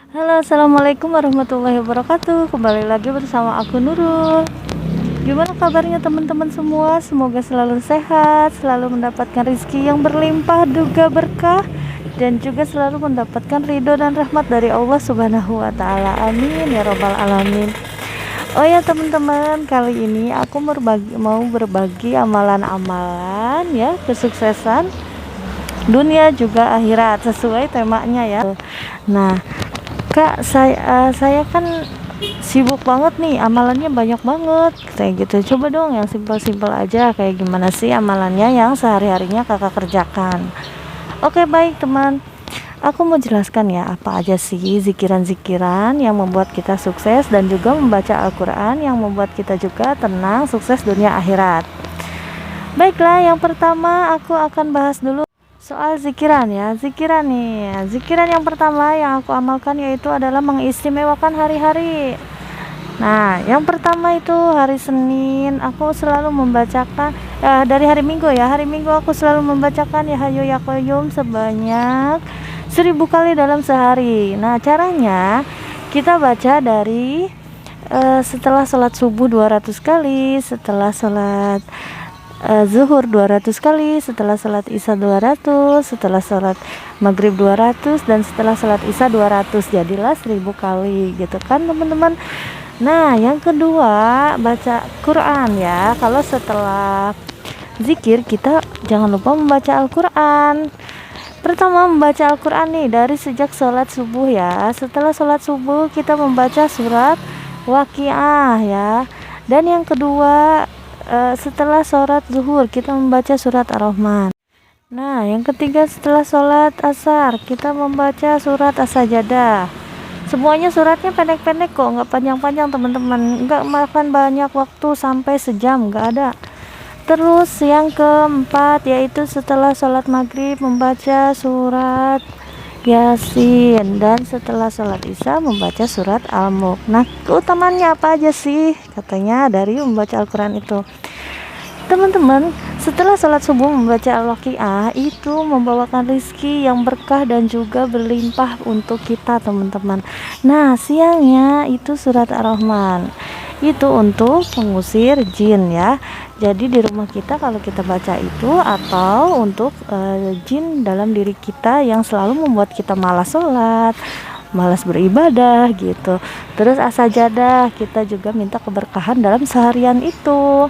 Halo, assalamualaikum warahmatullahi wabarakatuh. Kembali lagi bersama aku Nurul. Gimana kabarnya teman-teman semua? Semoga selalu sehat, selalu mendapatkan rezeki yang berlimpah juga berkah, dan juga selalu mendapatkan ridho dan rahmat dari Allah Subhanahu wa Ta'ala. Amin ya Robbal 'Alamin. Oh ya teman-teman, kali ini aku mau berbagi amalan-amalan ya kesuksesan dunia juga akhirat sesuai temanya ya. Nah, Kak, saya kan sibuk banget nih, amalannya banyak banget kayak gitu. Coba dong yang simpel-simpel aja, kayak gimana sih amalannya yang sehari-harinya kakak kerjakan. Oke, baik teman, aku mau jelaskan ya apa aja sih zikiran-zikiran yang membuat kita sukses, dan juga membaca Al-Quran yang membuat kita juga tenang, sukses dunia akhirat. Baiklah, yang pertama aku akan bahas dulu soal zikiran ya. Zikiran yang pertama yang aku amalkan yaitu adalah mengistimewakan hari-hari. Nah, yang pertama itu hari Senin aku selalu membacakan, dari hari Minggu ya. Hari Minggu aku selalu membacakan Ya Hayyu Ya Qayyum sebanyak 1000 kali dalam sehari. Nah, caranya kita baca dari setelah sholat subuh 200 kali, setelah sholat zuhur 200 kali, setelah salat isya 200, setelah salat maghrib 200, dan setelah salat isya 200. Jadilah 1000 kali gitu kan teman-teman. Nah, yang kedua baca Quran ya. Kalau setelah zikir kita jangan lupa membaca Al-Quran. Pertama membaca Al-Quran nih dari sejak sholat subuh ya. Setelah sholat subuh kita membaca surat Waqiah ya. Dan yang kedua, setelah sholat zuhur kita membaca surat Ar-Rahman. Nah, yang ketiga setelah sholat asar kita membaca surat As-Sajadah. Semuanya suratnya pendek-pendek kok, nggak panjang-panjang teman-teman, nggak makan banyak waktu sampai sejam, nggak ada. Terus yang keempat yaitu setelah sholat maghrib membaca surat Yasin, dan setelah sholat isya membaca surat Al-Mulk. Nah, keutamaannya apa aja sih? Katanya dari membaca Al-Quran itu, teman-teman, setelah sholat subuh membaca Al-Waqiah itu membawakan rizki yang berkah dan juga berlimpah untuk kita teman-teman. Nah, siangnya itu surat Ar-Rahman, itu untuk mengusir jin ya. Jadi di rumah kita kalau kita baca itu, atau untuk jin dalam diri kita yang selalu membuat kita malas sholat, malas beribadah gitu. Terus As-Sajadah, kita juga minta keberkahan dalam seharian itu.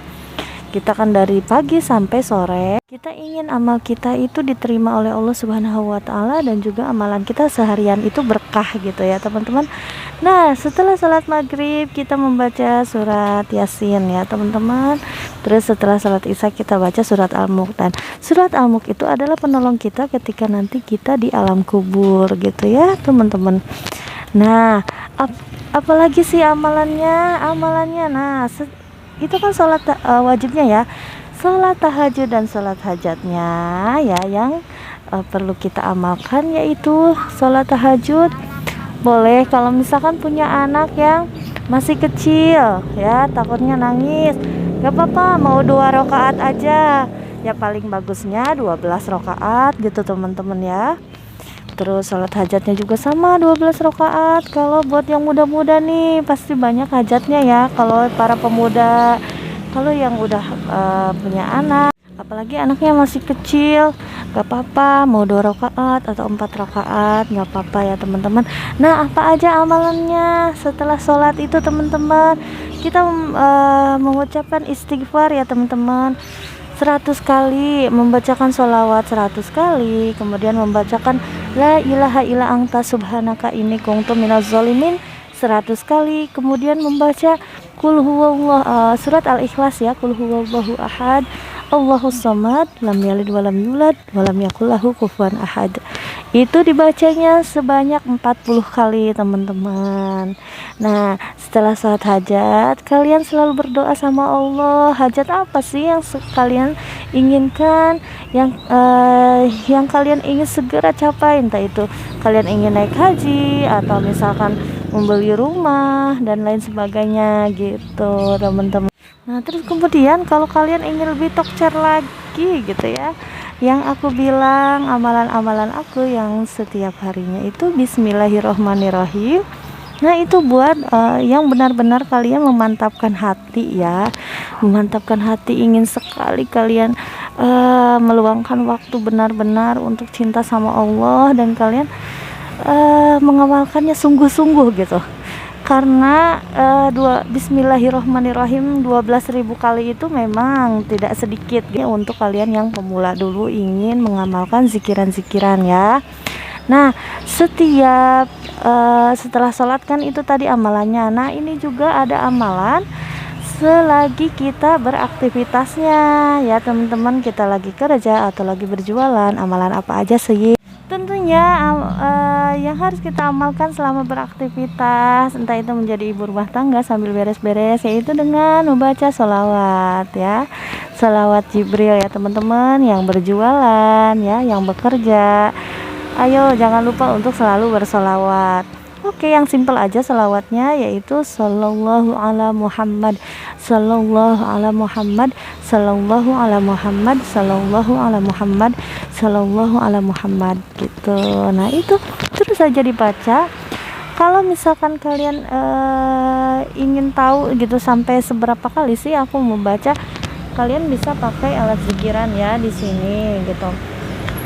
Kita kan dari pagi sampai sore kita ingin amal kita itu diterima oleh Allah Subhanahu wa Ta'ala, dan juga amalan kita seharian itu berkah gitu ya teman-teman. Nah, setelah sholat maghrib kita membaca surat Yasin ya teman-teman. Terus setelah sholat isya kita baca surat Al-Mulk, dan surat Al-Mulk itu adalah penolong kita ketika nanti kita di alam kubur gitu ya teman-teman. Nah, apalagi sih amalannya, nah itu kan sholat wajibnya ya, sholat tahajud dan sholat hajatnya ya, yang perlu kita amalkan yaitu sholat tahajud. Boleh kalau misalkan punya anak yang masih kecil ya, takutnya nangis, gak apa-apa, mau 2 rakaat aja ya, paling bagusnya 12 rakaat gitu teman-teman ya. Terus sholat hajatnya juga sama 12 rakaat. Kalau buat yang muda-muda nih pasti banyak hajatnya ya. Kalau para pemuda, kalau yang udah punya anak, apalagi anaknya masih kecil, gak apa-apa, mau 2 rakaat atau 4 rakaat, gak apa-apa ya teman-teman. Nah, apa aja amalannya setelah sholat itu teman-teman? Kita mengucapkan istighfar ya teman-teman 100 kali, membacakan sholawat 100 kali, kemudian membacakan la ilaha illa anta subhanaka inni kuntu minaz zalimin 100 kali, kemudian membaca kul huwallah, surat Al-Ikhlas ya, kul huwallahu ahad Allahus samad lam yalid walam yulad walam yakul lahu kufuwan ahad. Itu dibacanya sebanyak 40 kali teman-teman. Nah, setelah sholat hajat kalian selalu berdoa sama Allah. Hajat apa sih yang kalian inginkan, yang kalian ingin segera capai? Entah itu kalian ingin naik haji, atau misalkan membeli rumah dan lain sebagainya gitu teman-teman. Nah, terus kemudian kalau kalian ingin lebih tokcer lagi gitu ya, yang aku bilang amalan-amalan aku yang setiap harinya itu Bismillahirrohmanirrohim. Nah itu buat yang benar-benar kalian memantapkan hati ya, memantapkan hati, ingin sekali kalian meluangkan waktu benar-benar untuk cinta sama Allah, dan kalian mengamalkannya sungguh-sungguh gitu. Karena Bismillahirrohmanirrohim 12.000 kali itu memang tidak sedikit ya, untuk kalian yang pemula dulu ingin mengamalkan zikiran-zikiran ya. Nah setiap setelah sholat kan itu tadi amalannya. Nah ini juga ada amalan selagi kita beraktivitasnya ya teman-teman, kita lagi kerja atau lagi berjualan, amalan apa aja sih tentunya yang harus kita amalkan selama beraktivitas, entah itu menjadi ibu rumah tangga sambil beres-beres, yaitu dengan membaca sholawat ya, sholawat Jibril ya teman-teman, yang berjualan ya, yang bekerja, ayo jangan lupa untuk selalu bersolawat. Oke, yang simple aja selawatnya, yaitu sallallahu ala Muhammad, sallallahu ala Muhammad, sallallahu ala Muhammad, sallallahu ala Muhammad, sallallahu ala Muhammad gitu. Nah itu terus saja dibaca. Kalau misalkan kalian ingin tahu gitu sampai seberapa kali sih aku membaca, kalian bisa pakai alat zikiran ya di sini gitu.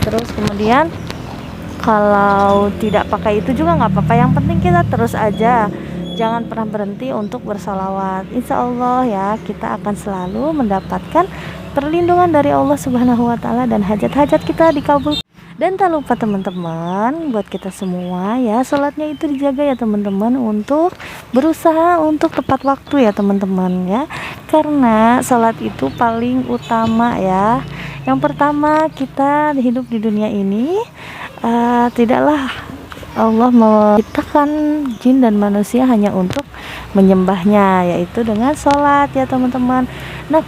Terus kemudian kalau tidak pakai itu juga nggak apa-apa, yang penting kita terus aja, jangan pernah berhenti untuk bersalawat. Insya Allah ya, kita akan selalu mendapatkan perlindungan dari Allah Subhanahu wa Ta'ala, dan hajat-hajat kita dikabulkan. Dan tak lupa teman-teman, buat kita semua ya, sholatnya itu dijaga ya teman-teman, untuk berusaha untuk tepat waktu ya teman-teman ya, karena sholat itu paling utama ya. Yang pertama, kita hidup di dunia ini, tidaklah Allah menciptakan jin dan manusia hanya untuk menyembahnya, yaitu dengan sholat ya teman-teman. Nah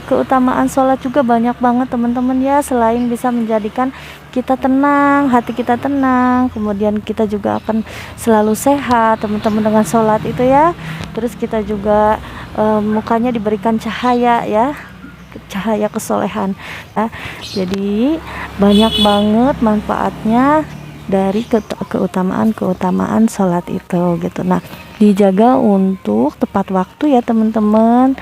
keutamaan sholat juga banyak banget teman-teman ya, selain bisa menjadikan kita tenang, hati kita tenang, kemudian kita juga akan selalu sehat teman-teman dengan sholat itu ya. Terus kita juga mukanya diberikan cahaya ya, cahaya kesolehan ya. Jadi banyak banget manfaatnya dari keutamaan sholat itu gitu. Nah dijaga untuk tepat waktu ya teman-teman.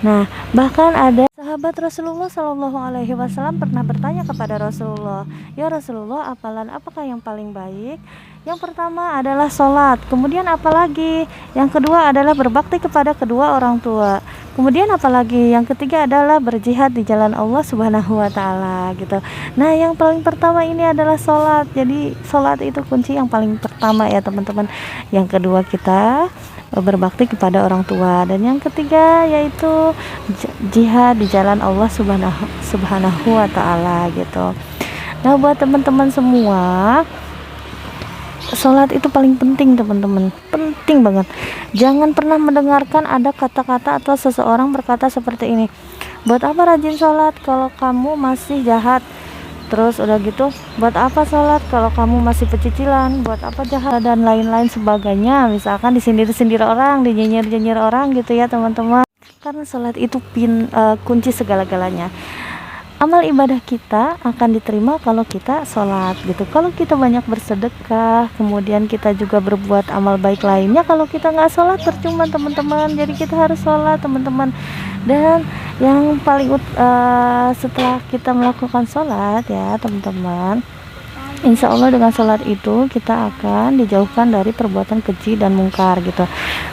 Nah bahkan ada sahabat Rasulullah Shallallahu Alaihi Wasallam pernah bertanya kepada Rasulullah, ya Rasulullah, apalan apakah yang paling baik? Yang pertama adalah sholat, kemudian apalagi? Yang kedua adalah berbakti kepada kedua orang tua, kemudian apalagi? Yang ketiga adalah berjihad di jalan Allah Subhanahu wa Ta'ala gitu. Nah yang paling pertama ini adalah sholat. Jadi sholat itu kunci yang paling pertama ya teman-teman. Yang kedua kita berbakti kepada orang tua, dan yang ketiga yaitu jihad di jalan Allah Subhanahu wa Ta'ala gitu. Nah buat teman-teman semua, sholat itu paling penting teman-teman, penting banget. Jangan pernah mendengarkan ada kata-kata atau seseorang berkata seperti ini, buat apa rajin sholat kalau kamu masih jahat? Terus udah gitu, buat apa sholat kalau kamu masih pecicilan? Buat apa jahat? Dan lain-lain sebagainya. Misalkan disindir-sindir orang, dinyinyir-nyinyir orang gitu ya teman-teman. Karena sholat itu kunci segala-galanya. Amal ibadah kita akan diterima kalau kita sholat gitu. Kalau kita banyak bersedekah, kemudian kita juga berbuat amal baik lainnya, kalau kita nggak sholat percuma teman-teman. Jadi kita harus sholat teman-teman. Dan yang paling setelah kita melakukan sholat ya teman-teman, insya Allah dengan sholat itu kita akan dijauhkan dari perbuatan keji dan mungkar gitu.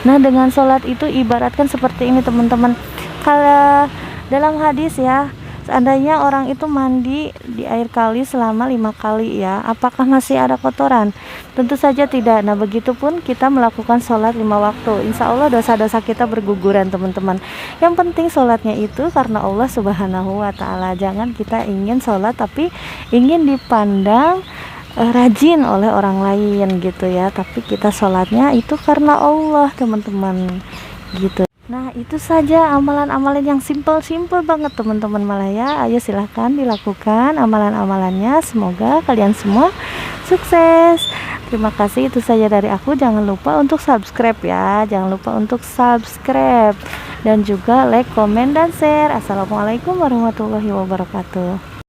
Nah dengan sholat itu ibaratkan seperti ini teman-teman, kalau dalam hadis ya, seandainya orang itu mandi di air kali selama 5 kali ya, apakah masih ada kotoran? Tentu saja tidak. Nah begitupun kita melakukan sholat 5 waktu, insya Allah dosa-dosa kita berguguran teman-teman. Yang penting sholatnya itu karena Allah Subhanahu wa Ta'ala. Jangan kita ingin sholat tapi ingin dipandang rajin oleh orang lain gitu ya, tapi kita sholatnya itu karena Allah teman-teman gitu. Nah itu saja amalan-amalan yang simple banget teman-teman malah ya. Ayo silahkan dilakukan amalan-amalannya, semoga kalian semua sukses. Terima kasih, itu saja dari aku. Jangan lupa untuk subscribe ya, jangan lupa untuk subscribe dan juga like, komen, dan share. Assalamualaikum warahmatullahi wabarakatuh.